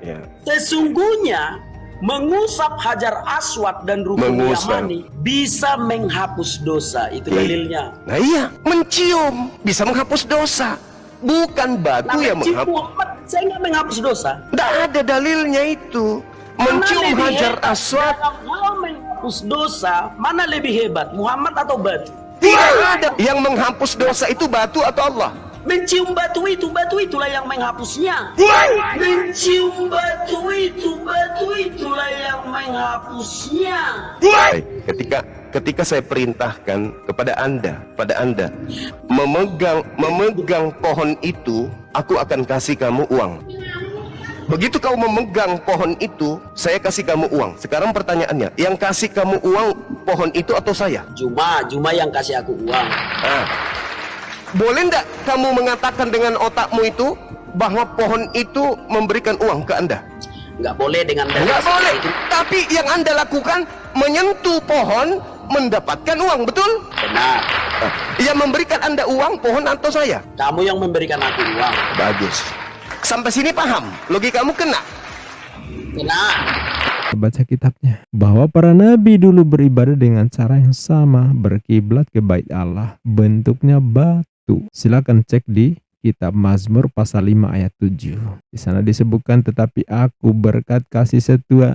Ya. Sesungguhnya mengusap Hajar Aswad dan Rukun Yamani bisa menghapus dosa. Itu dalilnya. Nah iya, mencium bisa menghapus dosa. Bukan batu yang menghapus. Muhammad saya nggak menghapus dosa. Tidak ada dalilnya itu. Mencium Hajar Aswad. Kalau menghapus dosa, mana lebih hebat, Muhammad atau batu? Tidak ada. Yang menghapus dosa itu batu atau Allah? Mencium batu itulah yang menghapusnya. Mencium batu itulah yang menghapusnya. Ketika saya perintahkan kepada anda memegang pohon itu, aku akan kasih kamu uang. Begitu kau memegang pohon itu, saya kasih kamu uang. Sekarang pertanyaannya, yang kasih kamu uang pohon itu atau saya? Juma yang kasih aku uang. Boleh enggak kamu mengatakan dengan otakmu itu bahwa pohon itu memberikan uang ke anda? Enggak boleh dengan enggak boleh itu. Tapi yang anda lakukan menyentuh pohon mendapatkan uang, betul? Benar. Yang memberikan anda uang pohon atau saya? Kamu yang memberikan aku uang. Bagus. Sampai sini paham? Logikamu kena? Kena. Baca kitabnya bahwa para nabi dulu beribadah dengan cara yang sama, berkiblat ke bait Allah, bentuknya batu. Silakan cek di kitab Mazmur pasal 5 ayat 7. Di sana disebutkan, tetapi aku berkat kasih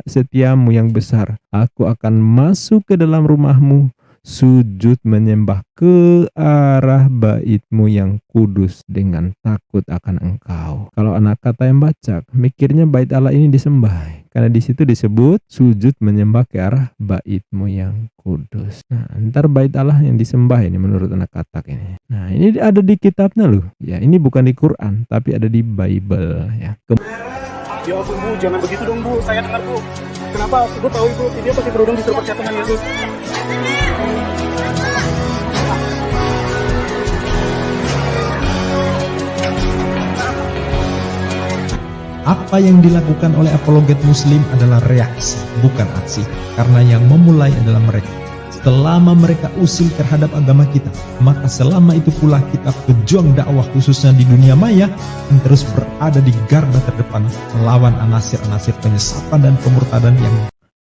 setiamu yang besar, aku akan masuk ke dalam rumahmu, sujud menyembah ke arah baitmu yang kudus dengan takut akan engkau. Kalau anak kata yang baca, mikirnya bait Allah ini disembah, karena di situ disebut sujud menyembah ke arah baitmu yang kudus. Nah, ntar bait Allah yang disembah ini menurut anak katak ini. Nah, ini ada di kitabnya loh. Ya, ini bukan di Quran, tapi ada di Bible ya. Ya ampun Bu, jangan begitu dong Bu, saya dengar Bu. Kenapa? Ibu tahu Ibu, dia pakai kerudung disuruh percaya dengan Yesus. Apa yang dilakukan oleh apologet muslim adalah reaksi, bukan aksi. Karena yang memulai adalah mereka. Selama mereka usil terhadap agama kita, maka selama itu pula kita pejuang dakwah khususnya di dunia maya yang terus berada di garda terdepan melawan anasir-anasir penyesatan dan pemurtadan yang.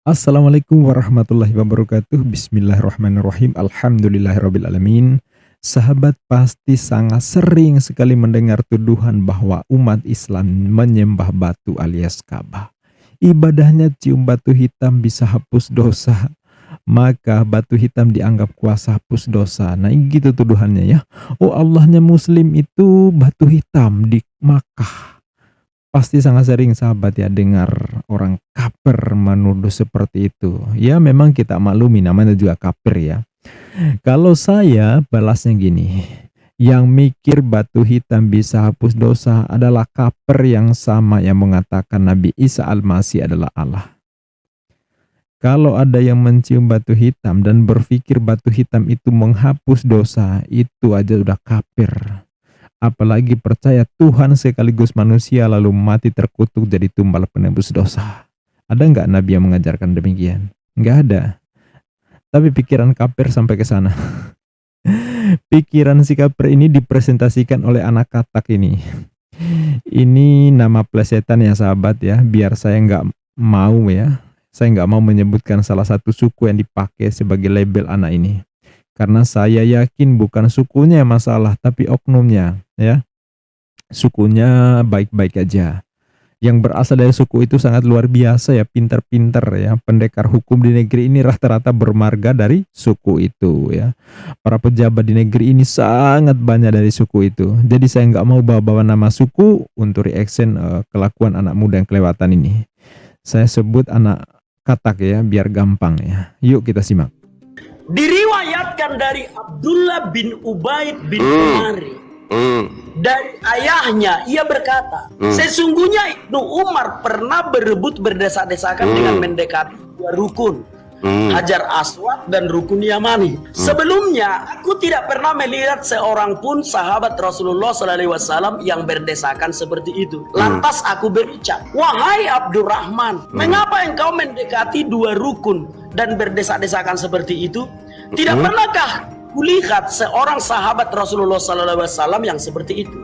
Assalamualaikum warahmatullahi wabarakatuh. Bismillahirrahmanirrahim. Alhamdulillahirrabbilalamin. Sahabat pasti sangat sering sekali mendengar tuduhan bahwa umat Islam menyembah batu alias Ka'bah. Ibadahnya cium batu hitam bisa hapus dosa, maka batu hitam dianggap kuasa hapus dosa. Nah, gitu tuduhannya ya. Oh, Allahnya Muslim itu batu hitam di Makkah. Pasti sangat sering sahabat ya dengar orang kafir menuduh seperti itu. Ya memang kita maklumi namanya juga kafir ya. Kalau saya balasnya gini, yang mikir batu hitam bisa hapus dosa adalah kafir yang sama yang mengatakan Nabi Isa Al-Masih adalah Allah. Kalau ada yang mencium batu hitam dan berpikir batu hitam itu menghapus dosa, itu aja udah kafir. Apalagi percaya Tuhan sekaligus manusia lalu mati terkutuk jadi tumbal penebus dosa. Ada nggak Nabi yang mengajarkan demikian? Nggak ada. Tapi pikiran kafir sampai ke sana. Pikiran si kafir ini dipresentasikan oleh anak katak ini. Ini nama plesetan ya sahabat ya, biar saya nggak mau ya. Saya nggak mau menyebutkan salah satu suku yang dipakai sebagai label anak ini. Karena saya yakin bukan sukunya yang masalah, tapi oknumnya ya. Sukunya baik-baik aja. Yang berasal dari suku itu sangat luar biasa ya, pinter-pinter ya. Pendekar hukum di negeri ini rata-rata bermarga dari suku itu ya. Para pejabat di negeri ini sangat banyak dari suku itu. Jadi saya nggak mau bawa-bawa nama suku untuk reaction kelakuan anak muda yang kelewatan ini. Saya sebut anak katak ya, biar gampang ya. Yuk kita simak. Diriwayatkan dari Abdullah bin Ubaid bin Umari. Dari ayahnya ia berkata, sesungguhnya Ibnu Umar pernah berebut berdesak-desakan dengan mendekati dua rukun, Hajar Aswad dan Rukun Yamani. Sebelumnya aku tidak pernah melihat seorang pun sahabat Rasulullah SAW yang berdesakan seperti itu. Lantas aku berucap, wahai Abdurrahman, mengapa engkau mendekati dua rukun dan berdesak-desakan seperti itu? Tidak pernahkah kulihat seorang sahabat Rasulullah SAW yang seperti itu?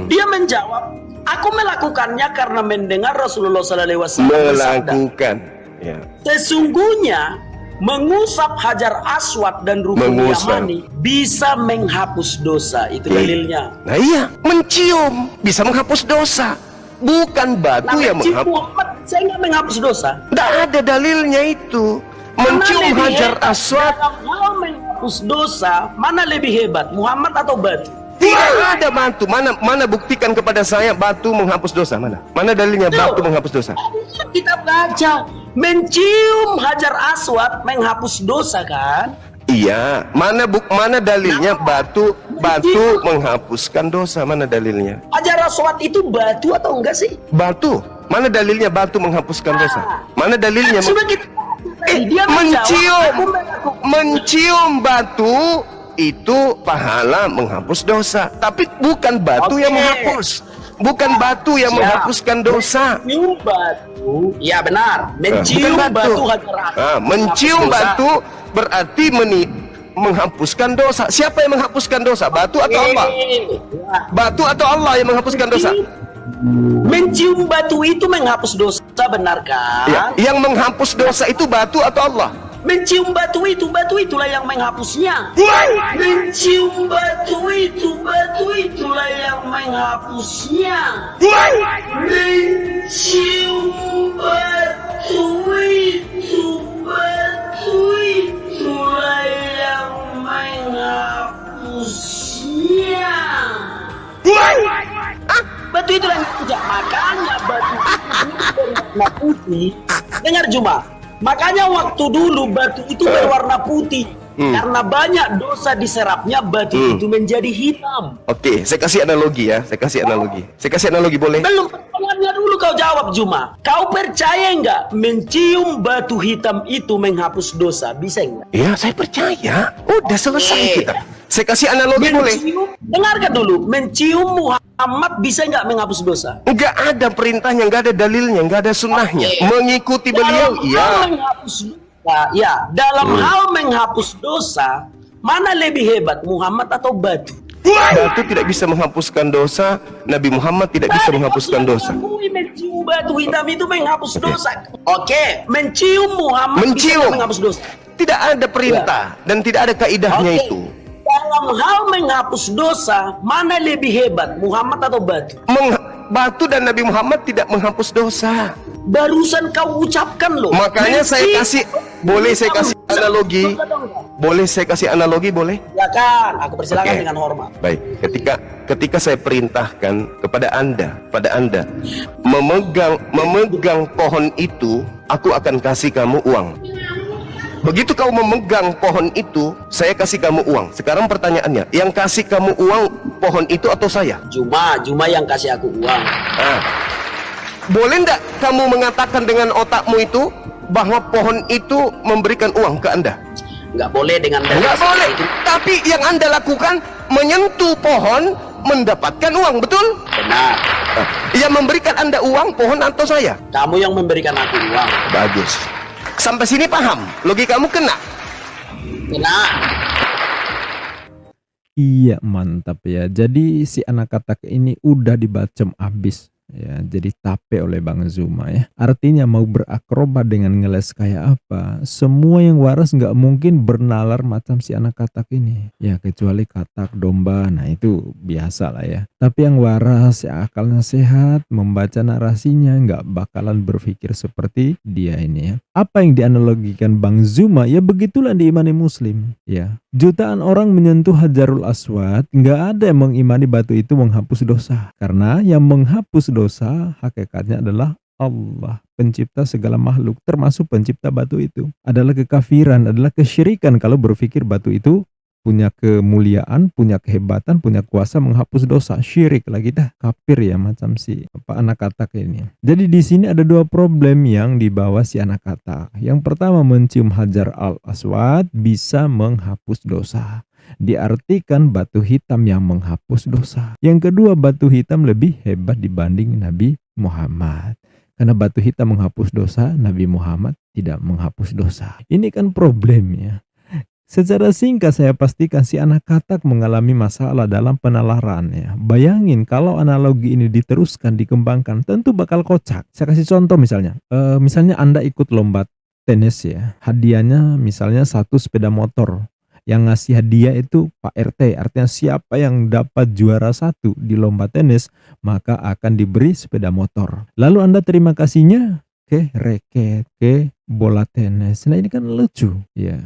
Dia menjawab, Aku melakukannya karena mendengar Rasulullah SAW bersabda, Melakukan. Ya. sesungguhnya mengusap hajar aswad dan rukun Mengusap. yamani bisa menghapus dosa. Itu dalilnya. Nah iya, mencium bisa menghapus dosa. Bukan batu yang mencium menghapus. Muhammad saya nggak menghapus dosa. Tidak ada dalilnya itu. Mencium Mana lebih hajar hebat aswad. dalam hal menghapus dosa, mana lebih hebat, Muhammad atau batu? Tidak ada batu. Mana buktikan kepada saya batu menghapus dosa. Mana dalilnya batu menghapus dosa? Kita baca, mencium hajar aswad menghapus dosa kan? Iya, mana dalilnya batu menghapuskan dosa? Mana dalilnya? Hajar aswad itu batu atau enggak sih? Batu. Mana dalilnya batu menghapuskan dosa? Mana dalilnya? Sudah kita dia Mencium batu itu pahala menghapus dosa, tapi bukan batu yang menghapus. Bukan batu yang menghapuskan dosa. Mencium batu, ya benar. Mencium Bukan batu hajar aswad. Mencium batu berarti menghapuskan dosa. Siapa yang menghapuskan dosa? Batu atau Allah? Batu atau Allah yang menghapuskan dosa? Mencium batu itu menghapus dosa, benar kan? Ya, yang menghapus dosa itu batu atau Allah? Mencium batu itulah yang menghapusnya. Mencium batu itulah yang menghapusnya. Mencium batu itulah yang menghapusnya. Batu itulah yang menghapusnya. Makanya batu itu berwarna putih. Dengar Juma. Makanya waktu dulu batu itu berwarna putih. Karena banyak dosa diserapnya, batu itu menjadi hitam. Oke, saya kasih analogi ya. Saya kasih analogi boleh? Belum, pertanyaannya dulu kau jawab Juma. Kau percaya enggak mencium batu hitam itu menghapus dosa? Bisa enggak? Ya, saya percaya. Udah selesai kita. Saya kasih analogi boleh? Dengarkan dulu. Mencium Muhammad bisa enggak menghapus dosa? Enggak ada perintahnya, enggak ada dalilnya, enggak ada sunnahnya. Mengikuti beliau, dalam hal menghapus dosa, mana lebih hebat, Muhammad atau batu? Batu tidak bisa menghapuskan dosa, Nabi Muhammad tidak bisa menghapuskan dosa. Mencium batu hitam itu menghapus dosa. Oke, mencium Muhammad bisa menghapus dosa. Tidak ada perintah dan tidak ada kaidahnya itu. Dalam hal menghapus dosa, mana lebih hebat, Muhammad atau batu? Batu dan Nabi Muhammad tidak menghapus dosa. Barusan kau ucapkan loh. Makanya saya kasih analogi. Boleh saya kasih analogi, boleh? Ya kan, aku persilakan dengan hormat. Baik, ketika saya perintahkan kepada Anda memegang pohon itu, aku akan kasih kamu uang. Begitu kau memegang pohon itu, saya kasih kamu uang. Sekarang pertanyaannya, yang kasih kamu uang pohon itu atau saya? Juma yang kasih aku uang. Boleh enggak kamu mengatakan dengan otakmu itu bahwa pohon itu memberikan uang ke Anda? Enggak boleh dengan Enggak boleh. Tapi yang Anda lakukan menyentuh pohon mendapatkan uang, betul? Benar. Yang memberikan Anda uang pohon atau saya? Kamu yang memberikan aku uang. Bagus. Sampai sini paham? Logikamu kena? Kena. Iya, mantap ya. Jadi si anak katak ini udah dibacem abis ya, jadi tape oleh Bang Zuma ya. Artinya mau berakrobat dengan ngeles kayak apa, semua yang waras nggak mungkin bernalar macam si anak katak ini ya, kecuali katak domba, nah itu biasa lah ya. Tapi yang waras, yang akalnya sehat, membaca narasinya nggak bakalan berpikir seperti dia ini ya. Apa yang dianalogikan Bang Zuma ya begitulah diimani Muslim ya. Jutaan orang menyentuh Hajarul Aswad, nggak ada yang mengimani batu itu menghapus dosa. Karena yang menghapus dosa hakikatnya adalah Allah, pencipta segala makhluk, termasuk pencipta batu itu. Adalah kekafiran, adalah kesyirikan kalau berpikir batu itu punya kemuliaan, punya kehebatan, punya kuasa menghapus dosa. Syirik lagi dah, kafir ya, macam si anak katak ini. Jadi di sini ada dua problem yang dibawa si anak katak. Yang pertama, mencium Hajar al-Aswad bisa menghapus dosa. Diartikan batu hitam yang menghapus dosa. Yang kedua, batu hitam lebih hebat dibanding Nabi Muhammad. Karena batu hitam menghapus dosa, Nabi Muhammad tidak menghapus dosa. Ini kan problemnya. Secara singkat saya pastikan si anak katak mengalami masalah dalam penalarannya. Bayangin kalau analogi ini diteruskan, dikembangkan, tentu bakal kocak. Saya kasih contoh misalnya. Misalnya Anda ikut lomba tenis ya. Hadiahnya misalnya 1 sepeda motor. Yang ngasih hadiah itu Pak RT. Artinya siapa yang dapat juara 1 di lomba tenis, maka akan diberi sepeda motor. Lalu Anda terima kasihnya ke raket, ke bola tenis. Nah ini kan lucu ya.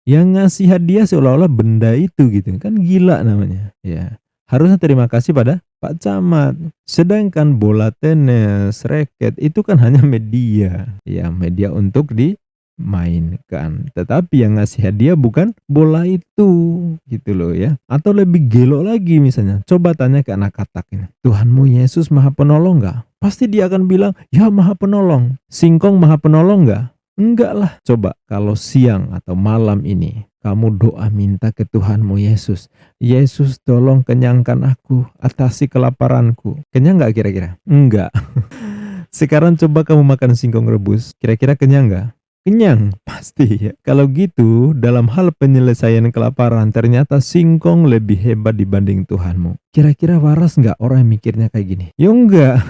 Yang ngasih hadiah seolah-olah benda itu gitu, kan gila namanya ya. Harusnya terima kasih pada Pak Camat. Sedangkan bola tenis, raket itu kan hanya media ya, media untuk dimainkan. Tetapi yang ngasih hadiah bukan bola itu gitu loh ya. Atau lebih gelo lagi misalnya, coba tanya ke anak katak ini, Tuhanmu Yesus Maha Penolong gak? Pasti dia akan bilang, ya Maha Penolong. Singkong Maha Penolong gak? Enggak lah. Coba kalau siang atau malam ini kamu doa minta ke Tuhanmu Yesus, Yesus tolong kenyangkan aku, atasi kelaparanku. Kenyang gak kira-kira? Enggak. Sekarang coba kamu makan singkong rebus, kira-kira kenyang gak? Kenyang, pasti ya. Kalau gitu, dalam hal penyelesaian kelaparan, ternyata singkong lebih hebat dibanding Tuhanmu. Kira-kira waras nggak orang yang mikirnya kayak gini? Ya enggak.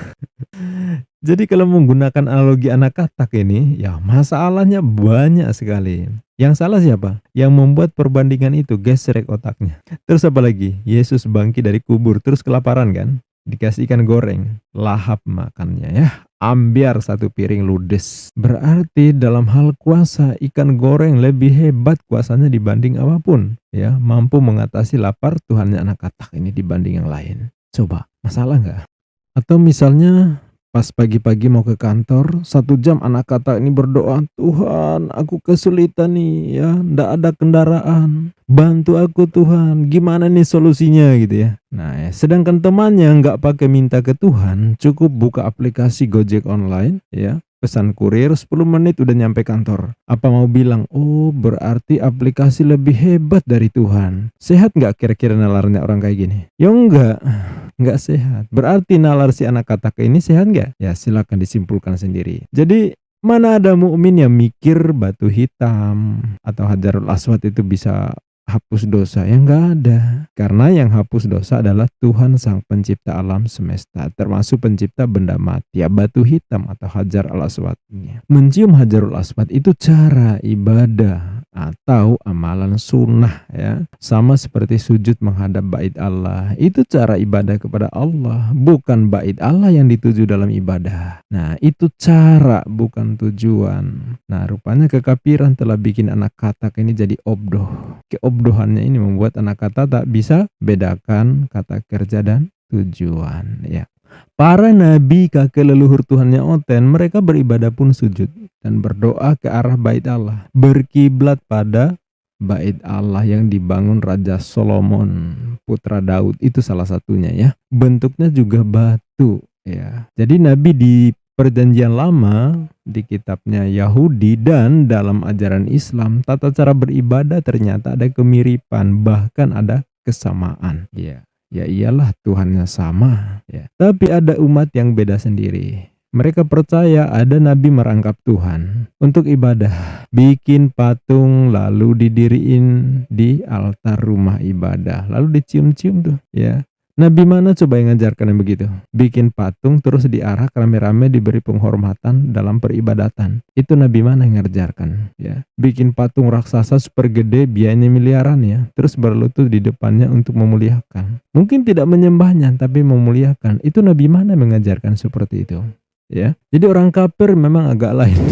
Jadi kalau menggunakan analogi anak katak ini, ya masalahnya banyak sekali. Yang salah siapa? Yang membuat perbandingan itu gesrek otaknya. Terus apa lagi? Yesus bangkit dari kubur, terus kelaparan kan? Dikasih ikan goreng, lahap makannya ya. Ambiar 1 piring ludes. Berarti dalam hal kuasa, ikan goreng lebih hebat kuasanya dibanding apapun ya, mampu mengatasi lapar Tuhannya anak katak ini dibanding yang lain. Coba, masalah nggak? Atau misalnya pas pagi-pagi mau ke kantor, 1 jam anak katak ini berdoa, Tuhan aku kesulitan nih ya, ndak ada kendaraan, bantu aku Tuhan, gimana nih solusinya gitu ya. Nah ya, sedangkan temannya nggak pakai minta ke Tuhan, cukup buka aplikasi Gojek online ya, pesan kurir 10 menit udah nyampe kantor. Apa mau bilang, oh berarti aplikasi lebih hebat dari Tuhan. Sehat nggak kira-kira nalarnya orang kayak gini? Ya nggak sehat. Berarti nalar si anak katak ini sehat nggak? Ya silakan disimpulkan sendiri. Jadi mana ada mukmin yang mikir batu hitam atau Hajarul Aswad itu bisa hapus dosa? Yang nggak ada. Karena yang hapus dosa adalah Tuhan sang pencipta alam semesta, termasuk pencipta benda mati ya, batu hitam atau Hajar al-Aswad. Mencium Hajarul Aswad itu cara ibadah atau amalan sunnah ya, sama seperti sujud menghadap bait Allah. Itu cara ibadah kepada Allah, bukan bait Allah yang dituju dalam ibadah. Nah itu cara, bukan tujuan. Nah rupanya kekafiran telah bikin anak katak ini jadi obdoh. Keobdohannya ini membuat anak kata tak bisa bedakan kata kerja dan tujuan ya. Para nabi kakek leluhur Tuhannya Oten, mereka beribadah pun sujud dan berdoa ke arah bait Allah, berkiblat pada bait Allah yang dibangun Raja Solomon, putra Daud. Itu salah satunya ya. Bentuknya juga batu ya. Jadi nabi di Perjanjian Lama, di kitabnya Yahudi dan dalam ajaran Islam, tata cara beribadah ternyata ada kemiripan, bahkan ada kesamaan ya. Ya iyalah Tuhannya sama ya. Tapi ada umat yang beda sendiri. Mereka percaya ada nabi merangkap Tuhan untuk ibadah, bikin patung lalu didiriin di altar rumah ibadah, lalu dicium-cium tuh ya. Nabi mana coba yang ngajarkan yang begitu? Bikin patung terus diarak rame-rame diberi penghormatan dalam peribadatan. Itu nabi mana yang ngajarkan? Ya, bikin patung raksasa super gede biayanya miliaran ya, terus berlutut di depannya untuk memuliakan. Mungkin tidak menyembahnya tapi memuliakan. Itu nabi mana yang mengajarkan seperti itu? Ya, jadi orang kafir memang agak lain.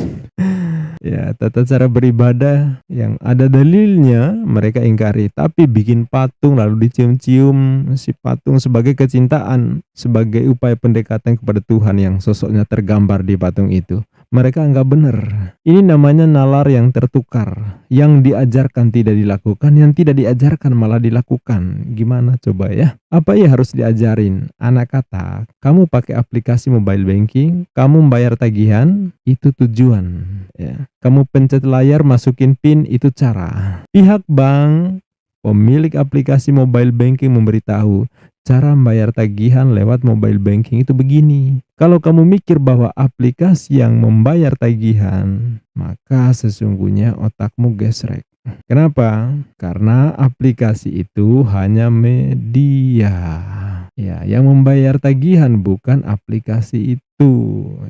Ya, tata cara beribadah yang ada dalilnya mereka ingkari, tapi bikin patung lalu dicium-cium si patung sebagai kecintaan, sebagai upaya pendekatan kepada Tuhan yang sosoknya tergambar di patung itu. Mereka anggap benar. Ini namanya nalar yang tertukar, yang diajarkan tidak dilakukan, yang tidak diajarkan malah dilakukan. Gimana coba ya? Apa ya harus diajarin? Anak kata, kamu pakai aplikasi mobile banking, kamu membayar tagihan, itu tujuan ya. Kamu pencet layar, masukin PIN, itu cara. Pihak bank, pemilik aplikasi mobile banking memberitahu, cara membayar tagihan lewat mobile banking itu begini. Kalau kamu mikir bahwa aplikasi yang membayar tagihan, maka sesungguhnya otakmu gesrek. Kenapa? Karena aplikasi itu hanya media. Ya, yang membayar tagihan bukan aplikasi itu,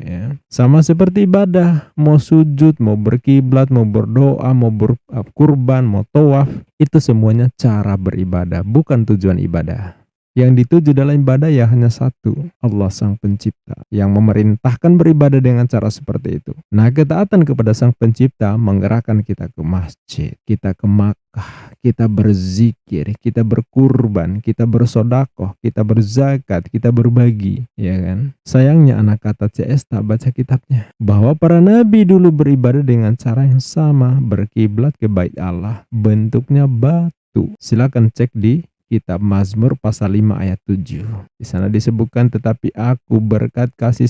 ya. Sama seperti ibadah, mau sujud, mau berkiblat, mau berdoa, mau berkurban, mau tawaf, itu semuanya cara beribadah, bukan tujuan ibadah. Yang dituju dalam ibadah ya hanya satu, Allah Sang Pencipta, yang memerintahkan beribadah dengan cara seperti itu. Nah, ketaatan kepada Sang Pencipta menggerakkan kita ke masjid, kita ke Makkah, kita berzikir, kita berkurban, kita bersodakoh, kita berzakat, kita berbagi, ya kan? Sayangnya anak kata CS tak baca kitabnya, bahwa para nabi dulu beribadah dengan cara yang sama, berkiblat ke bait Allah, bentuknya batu. Silakan cek di Kitab Mazmur pasal 5 ayat 7. Di sana disebutkan, tetapi aku berkat kasih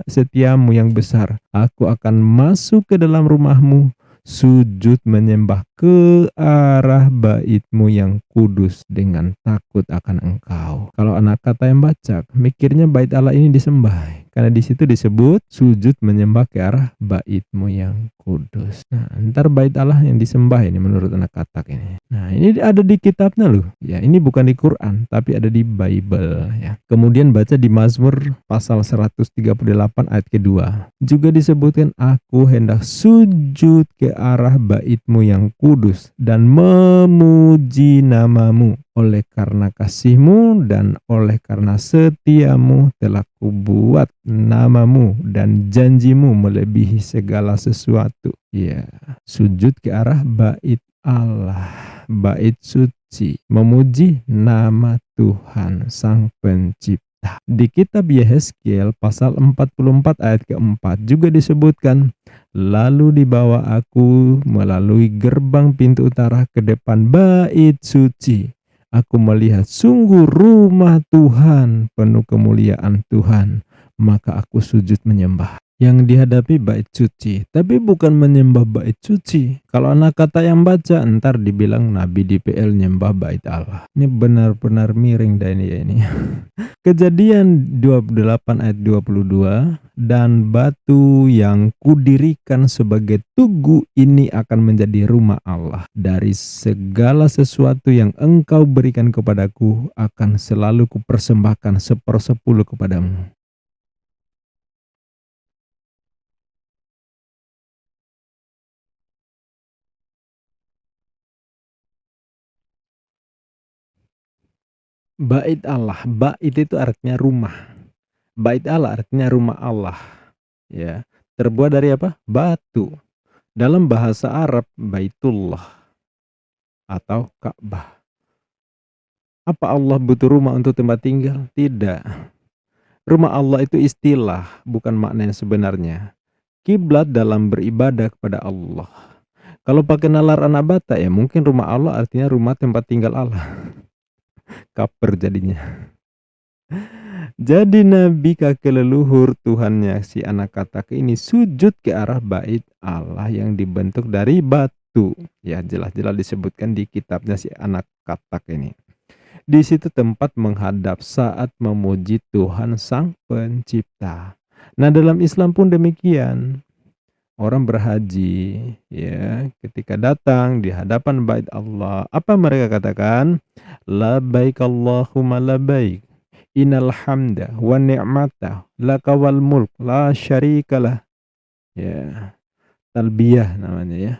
setiamu yang besar, aku akan masuk ke dalam rumahmu, sujud menyembah ke arah baitmu yang kudus dengan takut akan engkau. Kalau anak kata yang baca, mikirnya bait Allah ini disembah. Karena di situ disebut sujud menyembah ke arah baitmu yang kudus. Nah, ntar bait Allah yang disembah ini menurut anak katak ini. Nah, ini ada di kitabnya loh. Ya, ini bukan di Quran, tapi ada di Bible ya. Kemudian baca di Mazmur pasal 138 ayat kedua. Juga disebutkan, aku hendak sujud ke arah baitmu yang kudus dan memuji namamu. Oleh karena kasihmu dan oleh karena setiamu telah kubuat namamu dan janjimu melebihi segala sesuatu. Ya, sujud ke arah bait Allah, bait suci, memuji nama Tuhan Sang Pencipta. Di kitab Yehezkiel pasal 44 ayat keempat juga disebutkan, lalu dibawa aku melalui gerbang pintu utara ke depan bait suci. Aku melihat sungguh rumah Tuhan penuh kemuliaan Tuhan, maka aku sujud menyembah. Yang dihadapi bait suci, tapi bukan menyembah bait suci. Kalau anak kata yang baca, ntar dibilang Nabi DPL nyembah bait Allah. Ini benar-benar miring dah ini ya ini. Kejadian 28 ayat 22, dan batu yang kudirikan sebagai tugu ini akan menjadi rumah Allah. Dari segala sesuatu yang engkau berikan kepadaku akan selalu kupersembahkan 1/10 kepadamu. Bait Allah, bait itu artinya rumah. Bait Allah artinya rumah Allah. Ya, terbuat dari apa? Batu. Dalam bahasa Arab, Baitullah atau Ka'bah. Apa Allah butuh rumah untuk tempat tinggal? Tidak. Rumah Allah itu istilah, bukan makna yang sebenarnya. Kiblat dalam beribadah kepada Allah. Kalau pakai nalar anak bata ya mungkin rumah Allah artinya rumah tempat tinggal Allah. Kaper jadinya. Jadi Nabi kakek leluhur Tuhannya si anak katak ini sujud ke arah bait Allah yang dibentuk dari batu. Ya, jelas-jelas disebutkan di kitabnya si anak katak ini. Di situ tempat menghadap saat memuji Tuhan Sang Pencipta. Nah, dalam Islam pun demikian. Orang berhaji, ya, ketika datang di hadapan bait Allah, apa mereka katakan? Labbaik Allahumma labbaik. Innal hamda wa ni'mata laka wal mulk la syarikalah. Ya, talbiyah namanya ya.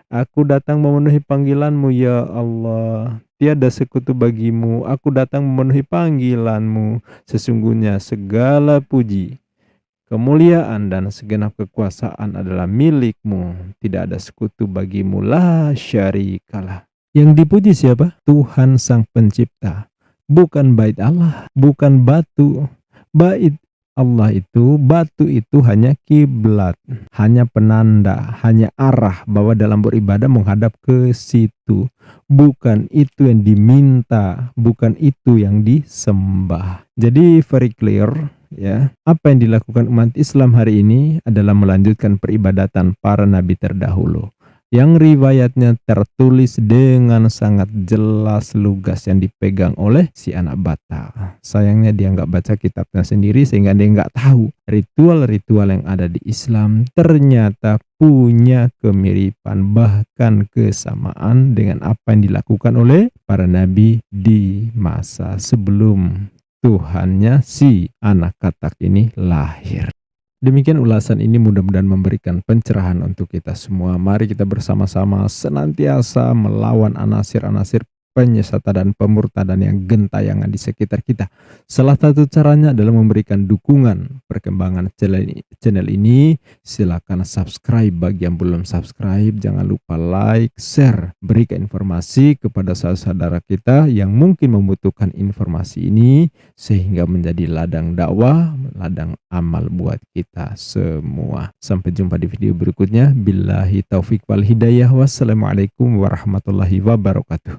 Aku datang memenuhi panggilanmu ya Allah. Tiada sekutu bagimu. Aku datang memenuhi panggilanmu. Sesungguhnya segala puji, kemuliaan dan segenap kekuasaan adalah milikmu. Tidak ada sekutu bagimu, la syarikalah. Yang dipuji siapa? Tuhan Sang Pencipta. Bukan bait Allah, bukan batu. Bait Allah itu, batu itu hanya kiblat, hanya penanda, hanya arah bahwa dalam beribadah menghadap ke situ. Bukan itu yang diminta, bukan itu yang disembah. Jadi very clear. Ya, apa yang dilakukan umat Islam hari ini adalah melanjutkan peribadatan para nabi terdahulu. yang riwayatnya tertulis dengan sangat jelas lugas yang dipegang oleh si anak Batak. Sayangnya dia nggak baca kitabnya sendiri sehingga dia nggak tahu ritual-ritual yang ada di Islam ternyata punya kemiripan bahkan kesamaan dengan apa yang dilakukan oleh para nabi di masa sebelum Tuhannya si anak katak ini lahir. Demikian ulasan ini mudah-mudahan memberikan pencerahan untuk kita semua. Mari kita bersama-sama senantiasa melawan anasir-anasir penyesatan dan pemurtadan yang gentayangan di sekitar kita. Salah satu caranya adalah memberikan dukungan perkembangan channel ini. Silakan subscribe bagi yang belum subscribe. Jangan lupa like, share, berikan informasi kepada saudara kita yang mungkin membutuhkan informasi ini sehingga menjadi ladang dakwah, ladang amal buat kita semua. Sampai jumpa di video berikutnya. Billahi taufik wal hidayah. Wassalamualaikum warahmatullahi wabarakatuh.